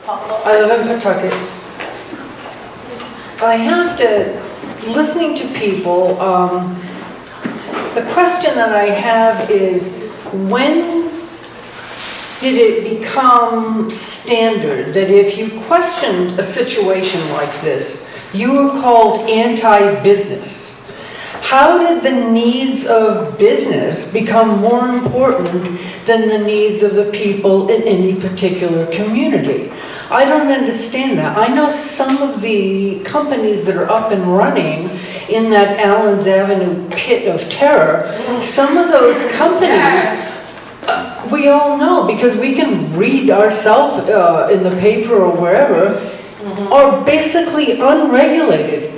I live in Pawtucket. I have to, listening to people, the question that I have is, when did it become standard that if you questioned a situation like this, you were called anti-business? How did the needs of business become more important than the needs of the people in any particular community? I don't understand that. I know some of the companies that are up and running in that Allen's Avenue pit of terror, some of those companies, we all know because we can read ourselves in the paper or wherever, are basically unregulated.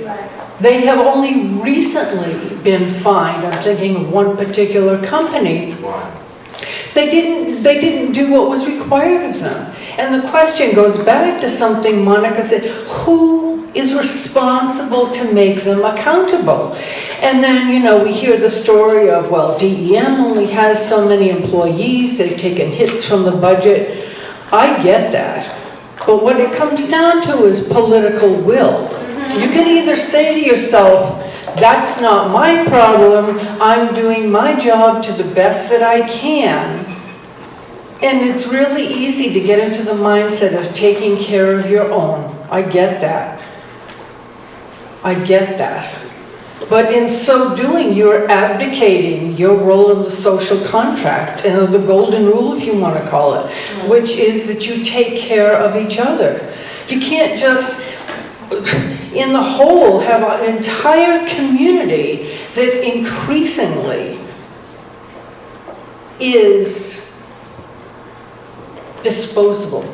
They have only recently been fined. I'm thinking of one particular company. They didn't do what was required of them. And the question goes back to something Monica said, who is responsible to make them accountable? And then, you know, we hear the story of, well, DEM only has so many employees, they've taken hits from the budget. I get that. But what it comes down to is political will. You can either say to yourself, that's not my problem, I'm doing my job to the best that I can. And it's really easy to get into the mindset of taking care of your own. I get that. I get that. But in so doing, you're abdicating your role in the social contract, and the golden rule, if you want to call it, which is that you take care of each other. You can't just, in the whole, have an entire community that increasingly is disposable,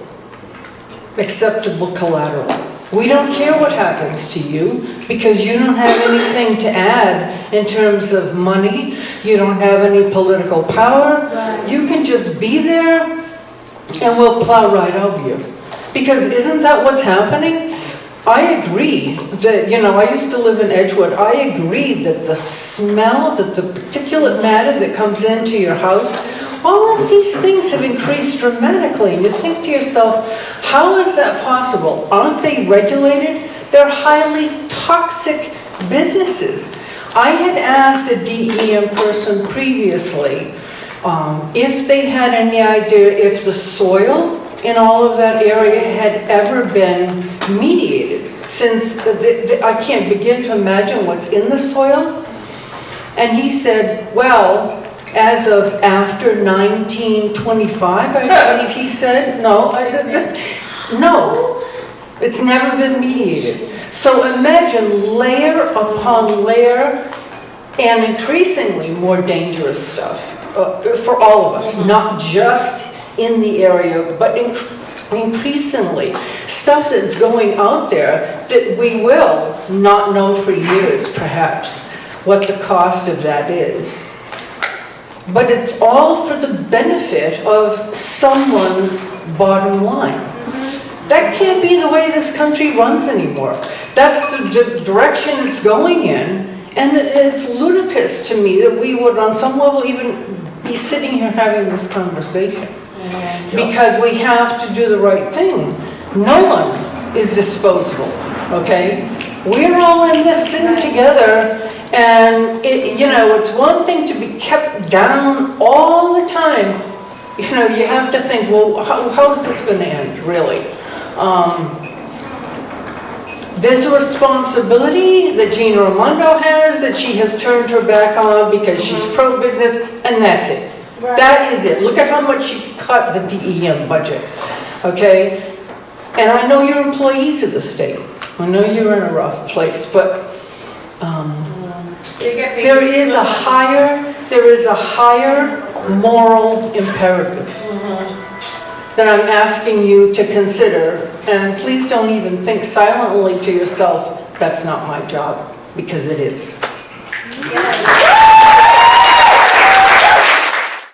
acceptable collateral. We don't care what happens to you because you don't have anything to add in terms of money. You don't have any political power. Right. You can just be there and we'll plow right over you. Because isn't that what's happening? I agree that, you know, I used to live in Edgewood. I agree that the smell, that the particulate matter that comes into your house, all of these things have increased dramatically. And you think to yourself, how is that possible? Aren't they regulated? They're highly toxic businesses. I had asked a DEM person previously if they had any idea if the soil in all of that area had ever been mediated, since I can't begin to imagine what's in the soil. And he said, well, as of after 1925, I believe he said, no, it's never been mediated. So imagine layer upon layer and increasingly more dangerous stuff for all of us, not just in the area, but increasingly stuff that's going out there that we will not know for years, perhaps, what the cost of that is. But it's all for the benefit of someone's bottom line. That can't be the way this country runs anymore. That's the direction it's going in, and it's ludicrous to me that we would on some level even be sitting here having this conversation. Because we have to do the right thing. No one is disposable, okay? We're all in this thing together, and you know, it's one thing to be kept down all the time. You know, you have to think, well, how is this going to end, really? There's a responsibility that Gina Raimondo has that she has turned her back on because she's pro-business, and that's it. Right. That is it. Look at how much she cut the DEM budget, okay? And I know you're employees of the state. I know you're in a rough place, but there is a higher moral imperative that I'm asking you to consider. And please don't even think silently to yourself, that's not my job, because it is. Yeah.